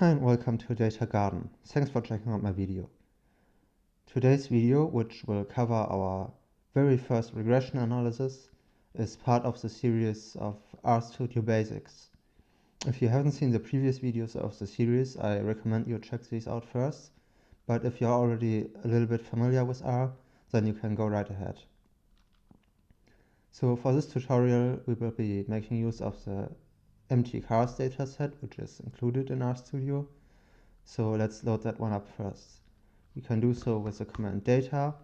Hi and welcome to Data Garden. Thanks for checking out my video. Today's video, which will cover our very first regression analysis, is part of the series of RStudio Basics. If you haven't seen the previous videos of the series, I recommend you check these out first. But if you're already a little bit familiar with R, then you can go right ahead. So for this tutorial, we will be making use of the mtcars dataset, which is included in RStudio. So let's load that one up first. We can do so with the command data,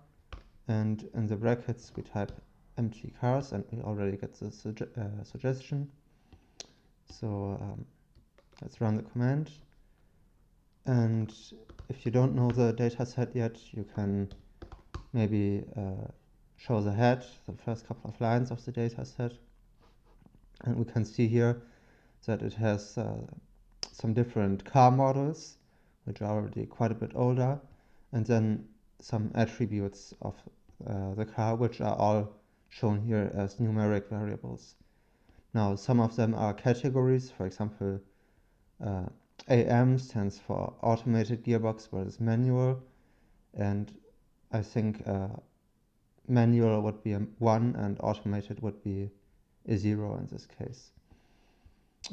and in the brackets we type mtcars, and we already get the suggestion. So let's run the command. And if you don't know the dataset yet, you can maybe show the head, the first couple of lines of the dataset. And we can see here that it has some different car models, which are already quite a bit older, and then some attributes of the car, which are all shown here as numeric variables. Now, some of them are categories. For example, AM stands for automated gearbox, whereas manual, and I think manual would be a 1 and automated would be a 0 in this case.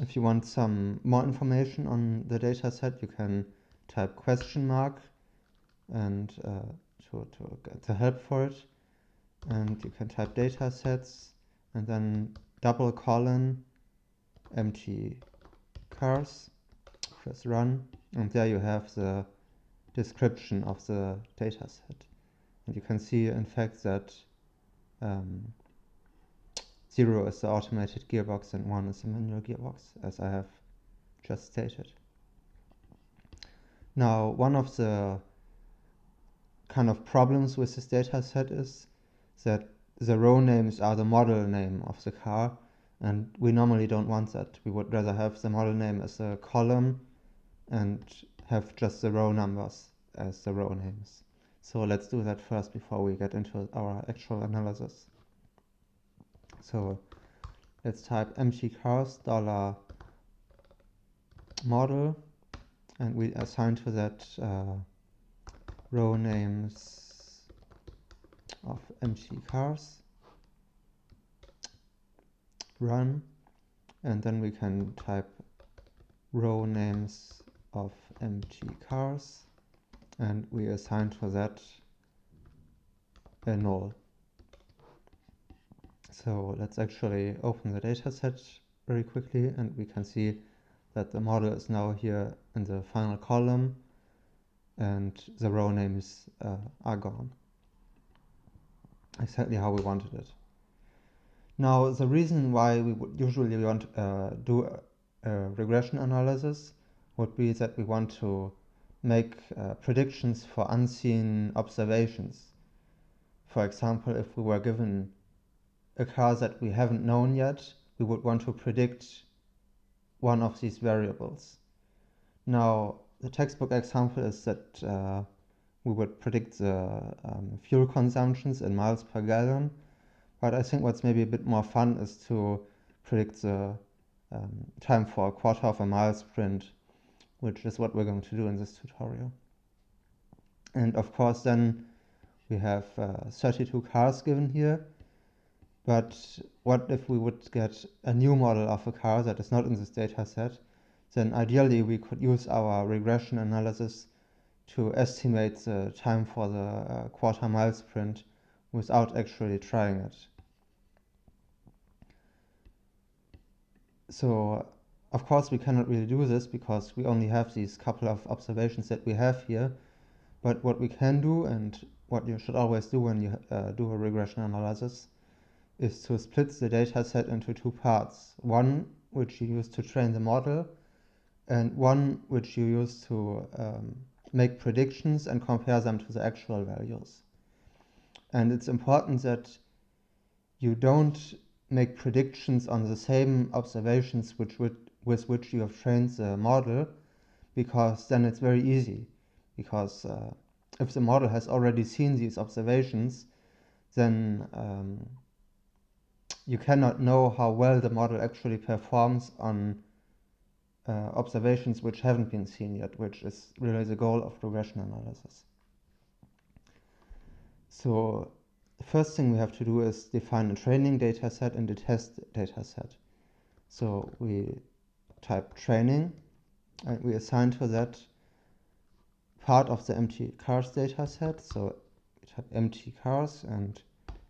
If you want some more information on the data set, you can type question mark and to get the help for it. And you can type data sets and then double colon mtcars, press run, and there you have the description of the data set. And you can see in fact that 0 is the automated gearbox and 1 is the manual gearbox, as I have just stated. Now, one of the kind of problems with this data set is that the row names are the model name of the car, and we normally don't want that. We would rather have the model name as a column and have just the row numbers as the row names. So let's do that first before we get into our actual analysis. So let's type mtcars $model, and we assign to that row names of mtcars, run, and then we can type row names of mtcars, and we assign to that a null. So let's actually open the dataset very quickly, and we can see that the model is now here in the final column and the row names are gone. Exactly how we wanted it. Now, the reason why we would usually want to do a regression analysis would be that we want to make predictions for unseen observations. For example, if we were given a car that we haven't known yet, we would want to predict one of these variables. Now, the textbook example is that we would predict the fuel consumptions in miles per gallon, but I think what's maybe a bit more fun is to predict the time for a quarter of a mile sprint, which is what we're going to do in this tutorial. And of course then we have 32 cars given here, but what if we would get a new model of a car that is not in this data set? Then ideally we could use our regression analysis to estimate the time for the quarter mile sprint without actually trying it. So of course we cannot really do this because we only have these couple of observations that we have here, but what we can do, and what you should always do when you do a regression analysis, is to split the data set into two parts. One which you use to train the model, and one which you use to make predictions and compare them to the actual values. And it's important that you don't make predictions on the same observations with which you have trained the model, because then it's very easy. Because if the model has already seen these observations, then you cannot know how well the model actually performs on observations which haven't been seen yet, which is really the goal of regression analysis. So the first thing we have to do is define a training data set and a test data set. So we type training and we assign to that part of the mtcars data set. So we type mtcars, and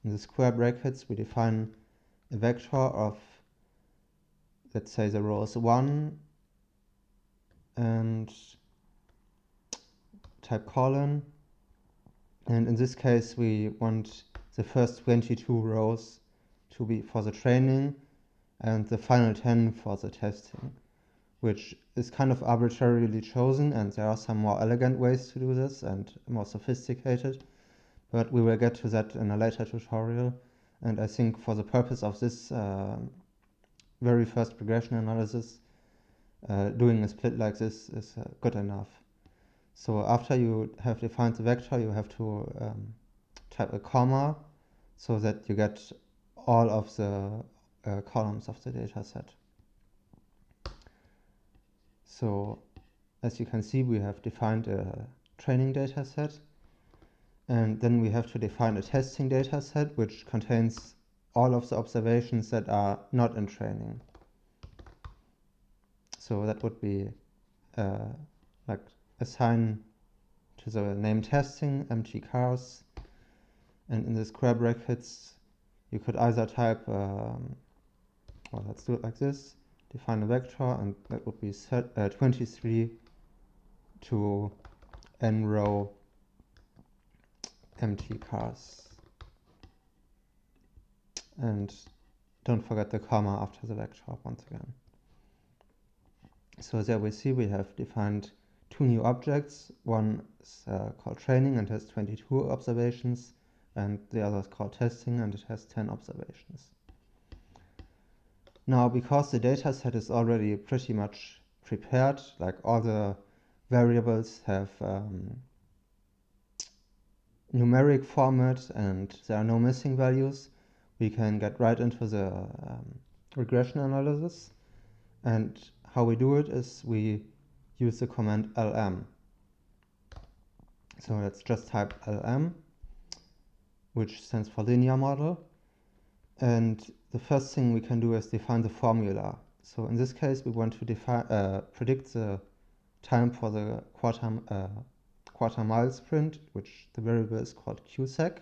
in the square brackets we define a vector of, let's say, the rows 1 and type colon, and in this case we want the first 22 rows to be for the training and the final 10 for the testing, which is kind of arbitrarily chosen, and there are some more elegant ways to do this and more sophisticated, but we will get to that in a later tutorial. And I think for the purpose of this very first regression analysis, doing a split like this is good enough. So after you have defined the vector, you have to type a comma so that you get all of the columns of the data set. So as you can see, we have defined a training data set, and then we have to define a testing data set which contains all of the observations that are not in training. So that would be like assign to the name testing mtcars, and in the square brackets you could either type well, let's do it like this, define a vector, and that would be set 23 to n row mtcars, and don't forget the comma after the vector once again. So there we see we have defined two new objects. One is called training and has 22 observations, and the other is called testing and it has 10 observations. Now, because the data set is already pretty much prepared, like all the variables have numeric format and there are no missing values, we can get right into the regression analysis. And how we do it is we use the command lm. So let's just type lm, which stands for linear model. And the first thing we can do is define the formula. So in this case, we want to predict the time for the quarter mile sprint, which the variable is called qsec.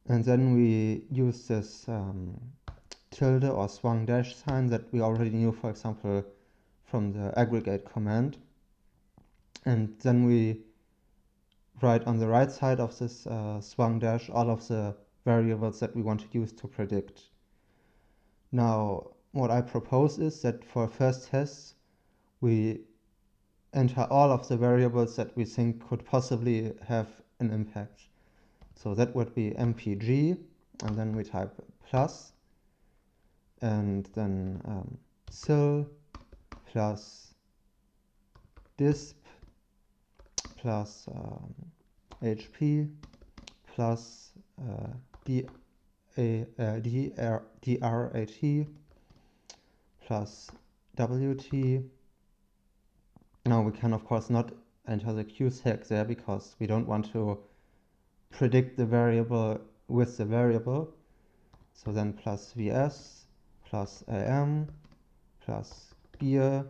And then we use this tilde or swung dash sign that we already knew, for example, from the aggregate command. And then we write on the right side of this swung dash all of the variables that we want to use to predict. Now, what I propose is that for first tests, we enter all of the variables that we think could possibly have an impact. So that would be mpg, and then we type plus, and then sil plus disp plus hp plus drat plus wt. Now we can of course not enter the qsec there because we don't want to predict the variable with the variable. So then plus vs plus am plus beer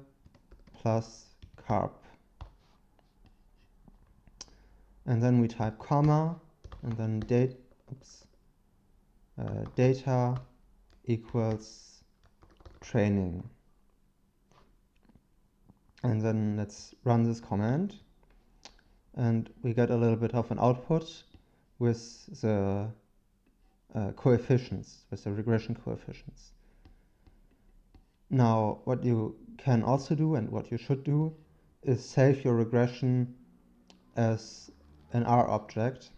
plus carb. And then we type comma, and then data equals training. And then let's run this command, and we get a little bit of an output with the coefficients, with the regression coefficients. Now, what you can also do, and what you should do, is save your regression as an R object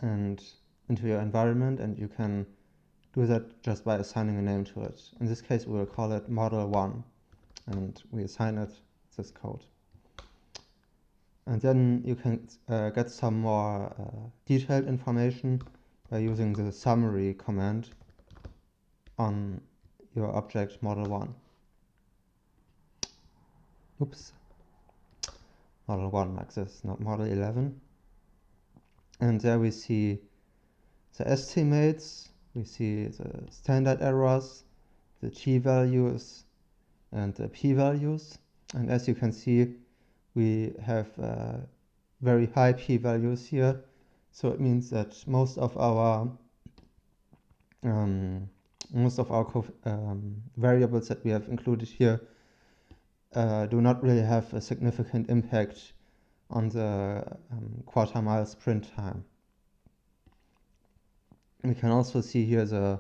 and into your environment, and you can do that just by assigning a name to it. In this case, we will call it model1, and we assign it this code. And then you can get some more detailed information by using the summary command on your object model1. oops, model 1 like this, not model 11. And there we see the estimates, we see the standard errors, the t-values, and the p-values. And as you can see, we have very high p-values here. So it means that most of our variables that we have included here do not really have a significant impact on the quarter-mile sprint time. We can also see here the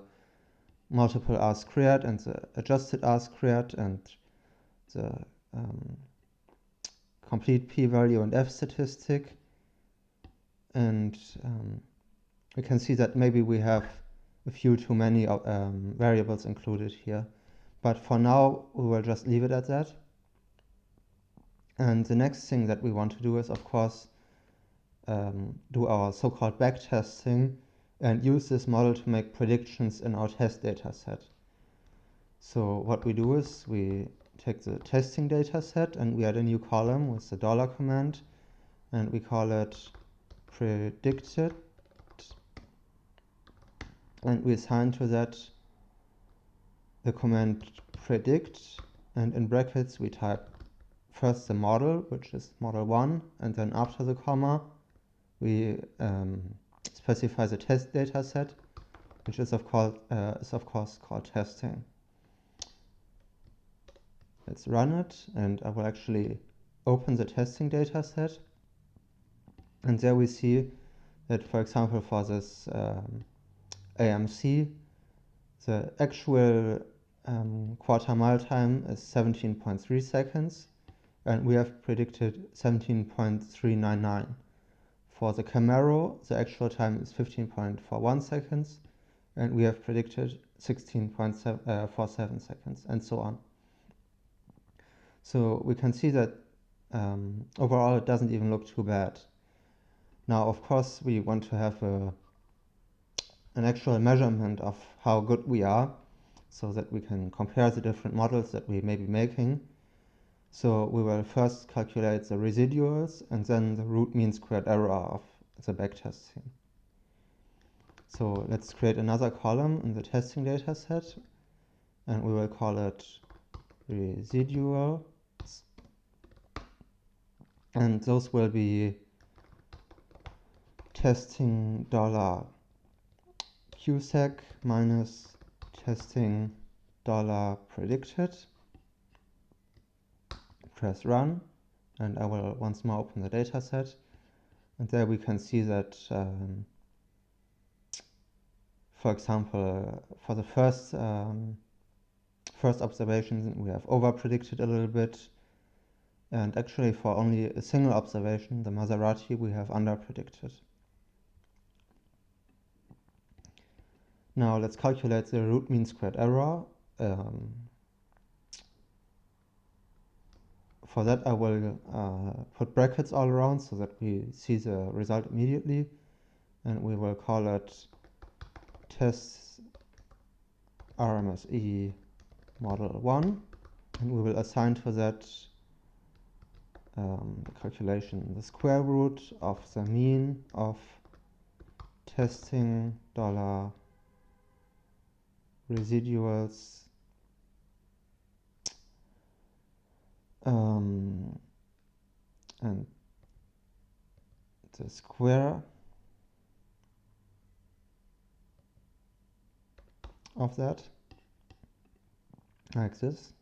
multiple R squared and the adjusted R squared and the complete p-value and f statistic. And we can see that maybe we have a few too many variables included here. But for now, we will just leave it at that. And the next thing that we want to do is, of course, do our so-called backtesting and use this model to make predictions in our test data set. So what we do is we take the testing data set and we add a new column with the $ command, and we call it predicted, and we assign to that the command predict, and in brackets we type first the model, which is model 1, and then after the comma we specify the test data set, which is of course called testing. Let's run it, and I will actually open the testing data set, and there we see that, for example, for this AMC, the actual quarter-mile time is 17.3 seconds, and we have predicted 17.399. For the Camaro, the actual time is 15.41 seconds, and we have predicted 16.47 seconds, and so on. So we can see that overall it doesn't even look too bad. Now, of course, we want to have an actual measurement of how good we are, so that we can compare the different models that we may be making. So we will first calculate the residuals and then the root mean squared error of the backtesting. So let's create another column in the testing data set, and we will call it residuals, and those will be testing $qsec minus testing $predicted. Press run, and I will once more open the data set, and there we can see that for example, for the first observation we have over predicted a little bit, and actually for only a single observation, the Maserati, we have under predicted. Now let's calculate the root mean squared error. For that I will put brackets all around so that we see the result immediately, and we will call it test RMSE model 1, and we will assign to that the calculation, the square root of the mean of testing $residuals and the square of that, like this,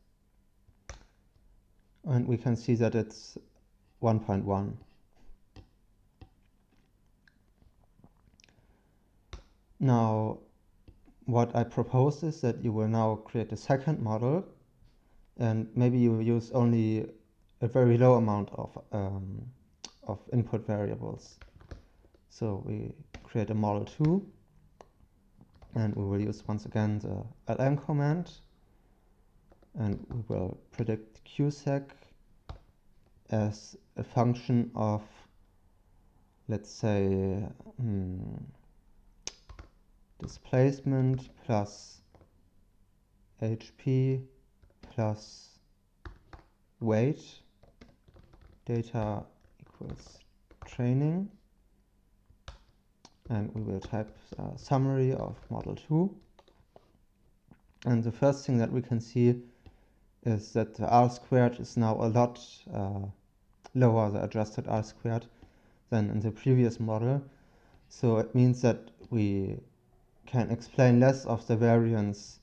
and we can see that it's 1.1. Now what I propose is that you will now create a second model, and maybe you use only a very low amount of input variables. So we create a model 2, and we will use once again the lm command, and we will predict qsec as a function of, let's say, displacement plus HP plus weight data equals training, and we will type summary of model 2. And the first thing that we can see is that the R squared is now a lot lower, the adjusted R squared, than in the previous model. So it means that we can explain less of the variance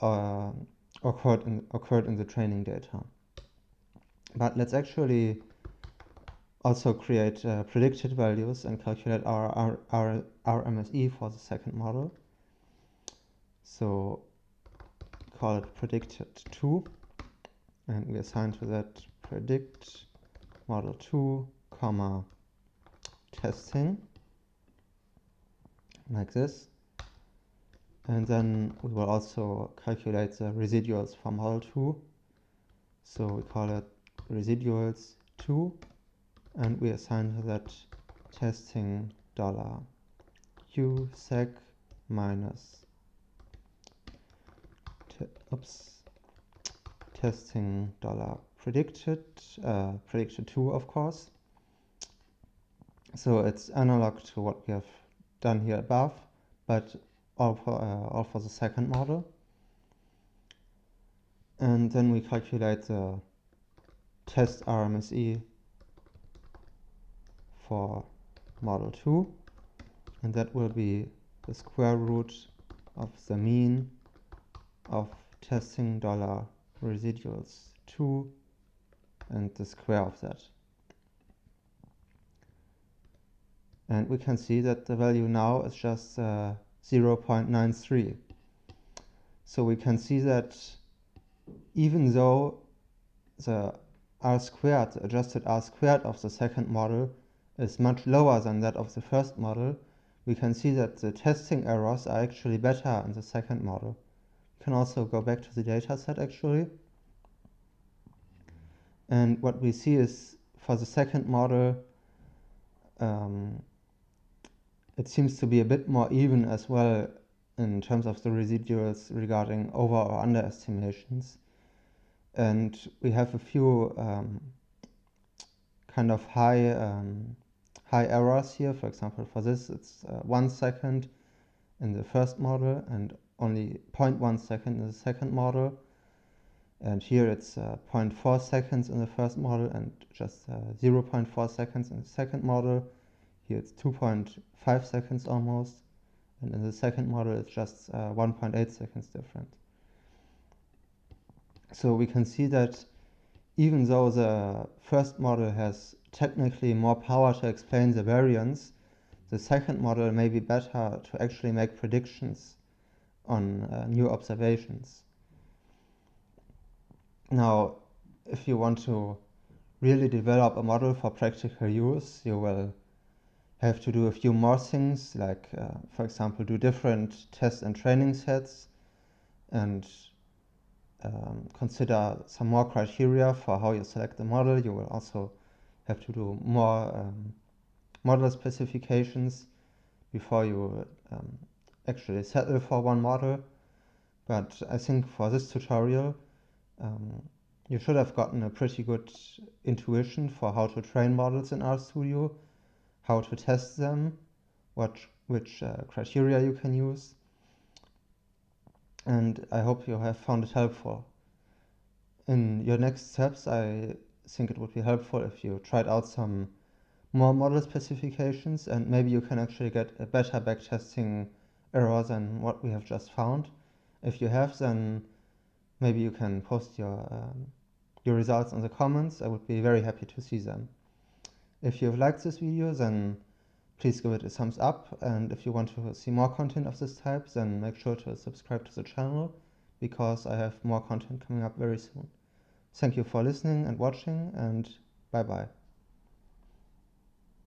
occurred in the training data. But let's actually also create predicted values and calculate our RMSE for the second model. So call it predicted 2, and we assign to that predict model 2, comma testing, like this. And then we will also calculate the residuals for model 2. So we call it residuals 2, and we assign to that testing $q sec minus testing $predicted 2, of course. So it's analog to what we have done here above, but all for the second model. And then we calculate the test RMSE for model 2, and that will be the square root of the mean of testing $residuals 2 and the square of that. And we can see that the value now is just 0.93. So we can see that even though the R squared, the adjusted R squared of the second model is much lower than that of the first model, we can see that the testing errors are actually better in the second model. We can also go back to the data set actually. And what we see is for the second model, it seems to be a bit more even as well in terms of the residuals regarding over or underestimations. And we have a few kind of high errors here. For example, for this it's 1 second in the first model and only 0.1 second in the second model. And here it's 0.4 seconds in the first model and just 0.4 seconds in the second model. Here it's 2.5 seconds almost, and in the second model it's just 1.8 seconds different. So we can see that even though the first model has technically more power to explain the variance, the second model may be better to actually make predictions on new observations. Now, if you want to really develop a model for practical use, you will have to do a few more things, like for example do different test and training sets and consider some more criteria for how you select the model. You will also have to do more model specifications before you actually settle for one model. But I think for this tutorial you should have gotten a pretty good intuition for how to train models in RStudio, how to test them, which criteria you can use, and I hope you have found it helpful. In your next steps, I think it would be helpful if you tried out some more model specifications, and maybe you can actually get a better backtesting error than what we have just found. If you have, then maybe you can post your results in the comments. I would be very happy to see them. If you've liked this video, then please give it a thumbs up, and if you want to see more content of this type, then make sure to subscribe to the channel, because I have more content coming up very soon. Thank you for listening and watching, and bye bye.